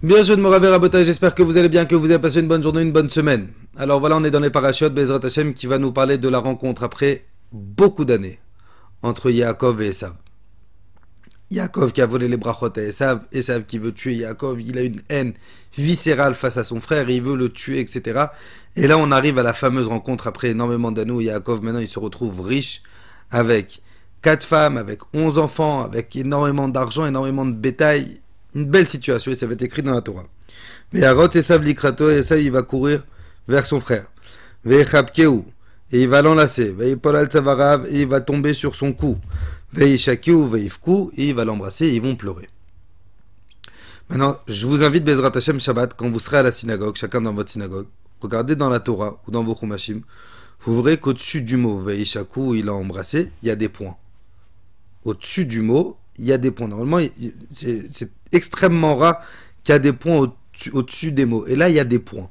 Bien sûr de me raver Rabotage, j'espère que vous allez bien, que vous avez passé une bonne journée, une bonne semaine. Alors voilà, on est dans les parachutes, Bezrat Hashem qui va nous parler de la rencontre après beaucoup d'années entre Yaakov et Esav. Yaakov qui a volé les brachot à Esav, Esav qui veut tuer Yaakov, il a une haine viscérale face à son frère, il veut le tuer, etc. Et là on arrive à la fameuse rencontre après énormément d'années où Yaakov maintenant il se retrouve riche avec 4 femmes, avec 11 enfants, avec énormément d'argent, énormément de bétail. Une belle situation et ça va être écrit dans la Torah. Mais Arot Esav likrato, et ça il va courir vers son frère. Ve'echabkeu, et il va l'enlacer. Ve'ipol al tzavarav, et il va tomber sur son cou. Ve'ishakeu, ve'ifku, et il va l'embrasser et ils vont pleurer. Maintenant, je vous invite Bezrat Hashem Shabbat, quand vous serez à la synagogue, chacun dans votre synagogue, regardez dans la Torah ou dans vos chumashim, vous verrez qu'au-dessus du mot Ve'ishaku, il a embrassé, il y a des points. Au-dessus du mot, il y a des points. Normalement, c'est extrêmement rare qu'il y a des points au-dessus des mots. Et là, il y a des points.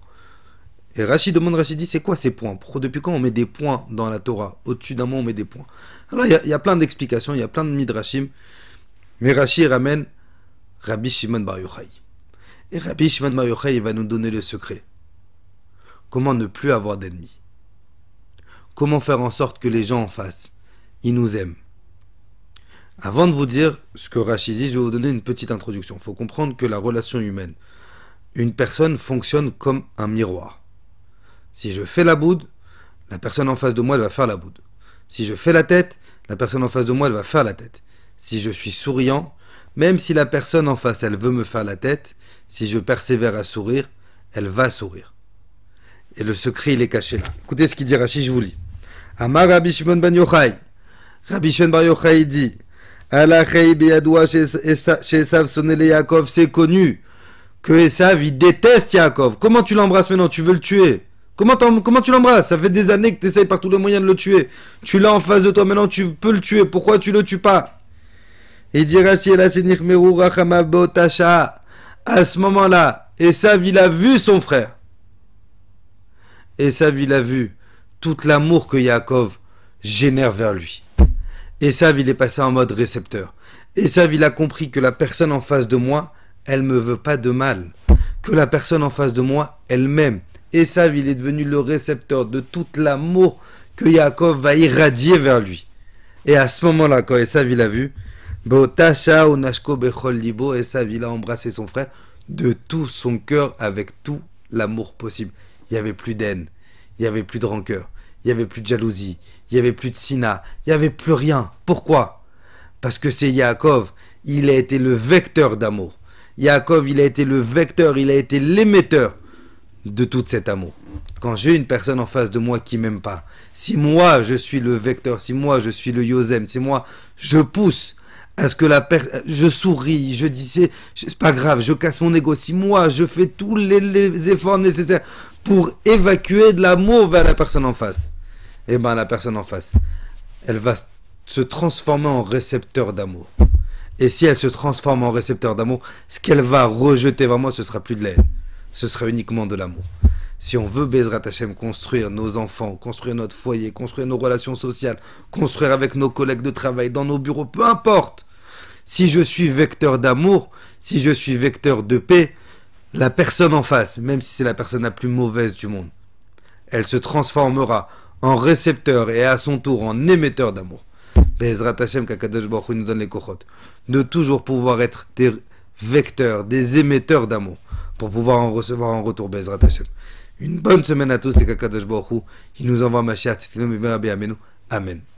Et Rachid dit, c'est quoi ces points? Depuis quand on met des points dans la Torah? Au-dessus d'un mot, on met des points. Alors, il y a plein d'explications, il y a plein de midrashim. Mais Rachid ramène Rabbi Shimon Bar Yochai. Et Rabbi Shimon Bar Yochai, il va nous donner le secret. Comment ne plus avoir d'ennemis? Comment faire en sorte que les gens en face, ils nous aiment? Avant de vous dire ce que Rachid dit, je vais vous donner une petite introduction. Il faut comprendre que la relation humaine, une personne fonctionne comme un miroir. Si je fais la boude, la personne en face de moi, elle va faire la boude. Si je fais la tête, la personne en face de moi, elle va faire la tête. Si je suis souriant, même si la personne en face, elle veut me faire la tête, si je persévère à sourire, elle va sourire. Et le secret, il est caché là. Écoutez ce qu'il dit Rachid, je vous lis. Amar Rabbi Shimon ben Yochai. Rabbi Shimon bar Yochai dit, chez Esav Sonele Yaakov, c'est connu que Esav il déteste Yaakov. Comment tu l'embrasses maintenant? Tu veux le tuer? Comment tu l'embrasses? Ça fait des années que tu essayes par tous les moyens de le tuer. Tu l'as en face de toi, maintenant tu peux le tuer. Pourquoi tu le tues pas? Il dira si elle a à ce moment-là, Esav il a vu son frère. Esav il a vu tout l'amour que Yaakov génère vers lui. Esav il est passé en mode récepteur. Esav il a compris que la personne en face de moi, elle me veut pas de mal. Que la personne en face de moi, elle m'aime. Esav il est devenu le récepteur de tout l'amour que Yaakov va irradier vers lui. Et à ce moment-là, quand Esav il a vu, Esav il a embrassé son frère de tout son cœur avec tout l'amour possible. Il n'y avait plus d'haine, il n'y avait plus de rancœur. Il n'y avait plus de jalousie, il n'y avait plus de sina, il n'y avait plus rien. Pourquoi? Parce que c'est Yaakov, il a été le vecteur d'amour. Yaakov, il a été le vecteur, il a été l'émetteur de tout cet amour. Quand j'ai une personne en face de moi qui m'aime pas, si moi je suis le vecteur, si moi je suis le Yosem, si moi je pousse à ce que je souris, je dis c'est pas grave, je casse mon ego, si moi je fais tous les efforts nécessaires pour évacuer de l'amour vers la personne en face, et bien la personne en face, elle va se transformer en récepteur d'amour. Et si elle se transforme en récepteur d'amour, ce qu'elle va rejeter vers moi, ce sera plus de la haine. Ce sera uniquement de l'amour. Si on veut, Bezrat Hashem, construire nos enfants, construire notre foyer, construire nos relations sociales, construire avec nos collègues de travail, dans nos bureaux, peu importe. Si je suis vecteur d'amour, si je suis vecteur de paix, la personne en face, même si c'est la personne la plus mauvaise du monde, elle se transformera en récepteur et à son tour en émetteur d'amour. Bezrat Hashem qu'Akadosh Baruch Hu nous donne les kochot. De toujours pouvoir être des vecteurs, des émetteurs d'amour, pour pouvoir en recevoir en retour. Bezrat Hashem. Une bonne semaine à tous et qu'Akadosh Baruch Hu, il nous envoie Mashiach Tzidkenu B'Mera B'Yameinu. Amen.